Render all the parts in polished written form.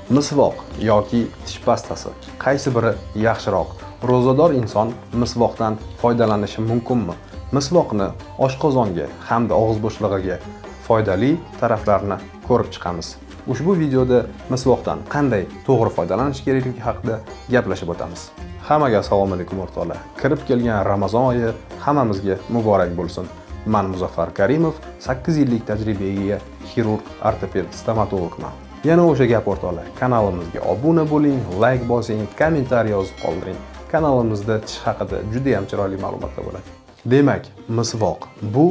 Misvoq yoki tish pastasi qaysi biri yaxshiroq? Ro'zador inson misvoqdan foydalanishi mumkinmi? Misvoqni oshqozonga hamda og'iz bo'shlig'iga foydali taraflarini ko'rib chiqamiz. Ushbu videoda misvoqdan qanday to'g'ri foydalanish kerakligi haqida gaplashib o'tamiz. Hammaga assalomu alaykum o'rtoqlar. Kirib kelgan Ramazon oyi hammamizga muborak bo'lsin. Men Muzaffar Karimov, 8 yillik tajribaga ega xirurg, ortoped, stomatologman. Yana o'sha gap o'rtoqlar, kanalimizga obuna bo'ling, like bosing, kommentariy yozib qoldiring. Kanalimizda tish haqida juda ham chiroyli ma'lumotlar bo'ladi. Demak, misvoq bu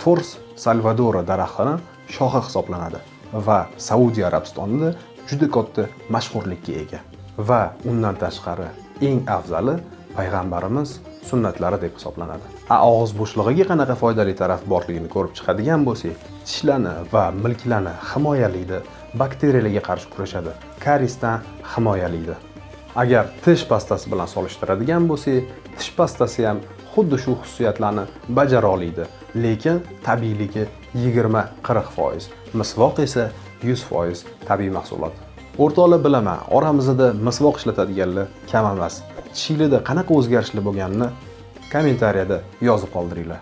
Fors Salvadora daraxtining shoxi hisoblanadi va Saudiya Arabistonida juda katta mashhurlikka ega. Va undan tashqari eng afzali payg'ambarimiz sunnatlari deb hisoblanadi. Og'iz bo'shlig'iga qanaqa foydali taraf borligini ko'rib chiqadigan bo'lsak, tishlarni va milklarni himoyalaydi, bakteriyalarga qarshi kurashadi, karisdan himoyalaydi. Agar tish pastasi bilan solishtiradigan bo'lsak, tish pastasi ham xuddi shu xususiyatlarni bajara oladi, lekin tabiiyligi 20-40%, misvoq esa 100% tabiiy mahsulot. O'rtoqlar, bilaman, oramizda misvoq ishlatadiganlar kam emas. Tishingizda qanaqa o'zgarishlar bo'lganini kommentariyada yozib qoldiringlar.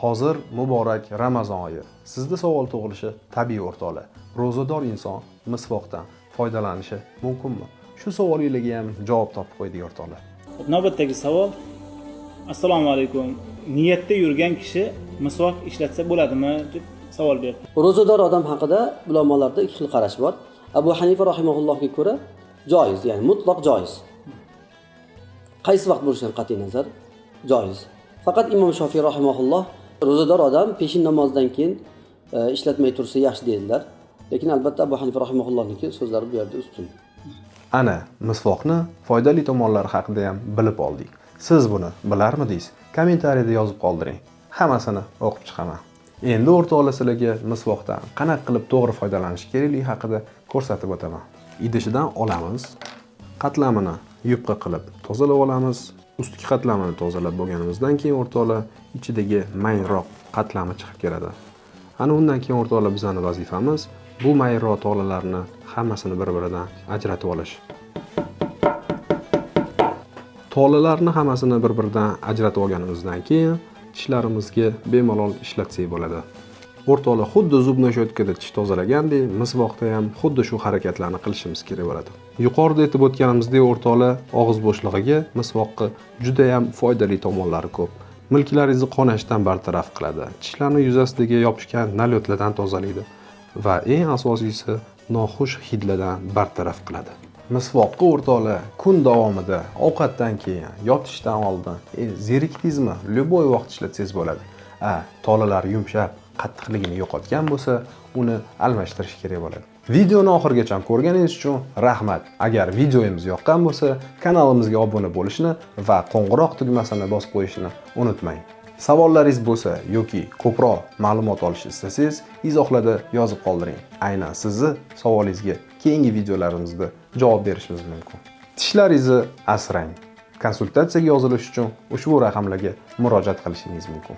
Hozir muborak Ramazon oyi. Sizda savol tug'ilishi tabiiy o'rtoqlar. Ro'zador inson misvoqdan foydalanishi mumkinmi? Shu savolingizga ham javob topib qo'ydik o'rtoqlar. Navbatdagi savol. Assalomu alaykum. Niyatda yurgan kishi misvoq ishlatsa bo'ladimi deb savol berdi. Ro'zador odam haqida ulamolarda ikki xil qarash bor. Abu Hanifa rahimahullohga ko'ra joiz, ya'ni mutlaq joiz. Qaysi vaqt bo'lishidan qat'iy nazar joiz. Faqat Imom Shofiy rahimahulloh ro'zador odam peshin namozidan keyin ishlatmay tursa yaxshi dedilar. Lekin albatta Abu Hanifa rahimahullohniki so'zlari bu yerda ustun. Ana, misvoqni foydali tomonlari haqida ham bilib oldik. Siz buni bilarmidingiz? Kommentariyada yozib qoldiring. Hammasini o'qib chiqaman. Endi o'rtoqlar, sizlarga misvoqdan qanaqa qilib to'g'ri foydalanish kerakligi haqida ko'rsatib o'taman. Idishidan olamiz, qatlamini yupqa qilib tozalab olamiz. Ustki qatlamini tozalab bo'lganimizdan keyin o'rtoqlar, ichidagi mayinroq qatlami chiqib keladi. Ana undan keyin o'rtoqlar, bizning vazifamiz bu mayinroq tolalarni hammasini bir-biridan ajratib olish. Tolalarni hammasini bir-biridan ajratib olganimizdan keyin tishlarimizga bemalol ishlatsak bo'ladi. O'rtoqlar, xuddi zubni shotkada tish tozalagandek, misvoqda ham xuddi shu harakatlarni qilishimiz kerak bo'ladi. Yuqorida aytib o'tganimizdek, o'rtoqlar, og'iz bo'shlig'iga misvoqqa juda ham foydali tomonlari ko'p. Milklaringizni qonashdan bartaraf qiladi, tishlarning yuzasidagi yopishgan nalyotlardan tozalaydi va eng asosiysi noxush hidlardan bartaraf qiladi. Misvoqqa o'rtoqlar, kun davomida ovqatdan keyin, yotishdan oldin, zerikdingizmi, любой vaqt ishlatsangiz bo'ladi. Tolalar yumshab, qattiqligini yo'qotgan bo'lsa, uni almashtirish kerak bo'ladi. Videoni oxirigacha ko'rganingiz uchun rahmat. Agar videomiz yoqqan bo'lsa, kanalimizga obuna bo'lishni va qo'ng'iroq tugmasini bosib qo'yishni unutmang. Savollaringiz bo'lsa yoki ko'proq ma'lumot olish istasangiz, izohlarda yozib qoldiring. Aynan sizni savolingizga keyingi videolarimizda javob berishimiz mumkin. Tishlaringizni asrang. Konsultatsiyaga yozilish uchun ushbu raqamlarga murojaat qilishingiz mumkin.